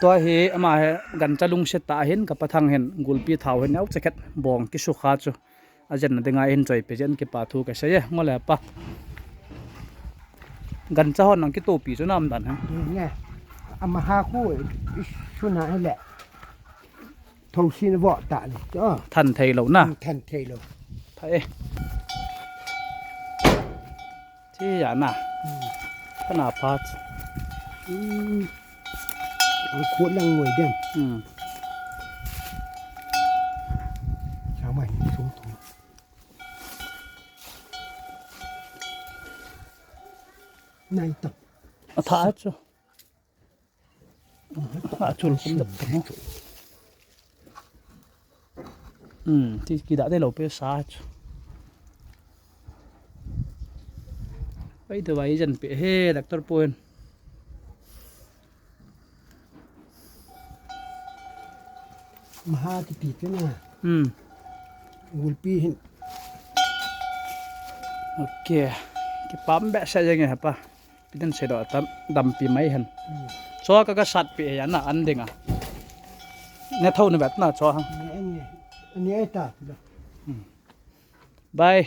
ตัวเฮอามากันจะลุงเสตาเห็นกับปะทังเห็นกุลปีเท้าเห็นเอาจะเก็ตบองกิสุขาจูอาจารย์นั่นเองเอ็นจอยไปเจนกิปาทูกันใช่ไหมงอแหละปะกันจะหอนนังกิตูปีจูน้ำดันฮะเนี่ยอามาหาคู่ชุนหาให้แหละทงชินวะตาเลยจ้าทันไทยเรานะทันเทโลไทยที่อย่างน่ะขนาดพาดอันขวดลังงวยเด่นชาวบ้านสูงถุงนายตับท้าจูจุลคุ้มดับมั้งที่กีดาได้เราไปซาจูไปเดี๋ยวไว้จันเปเฮดักตอร์ปวนมหาที่ปีกันนะวุลปีเห็นโอเคกี่ปั๊มแบบใช่ยังไงครับปะพี่นั่นเสด็จดำปีไม่เห็นชัวร์ก็สัตว์ปีอย่างน่ะอันเด้งอ่ะเนี่ยเท่านี้แบบน่ะชัวร์อันนี้ไอ้ตาบาย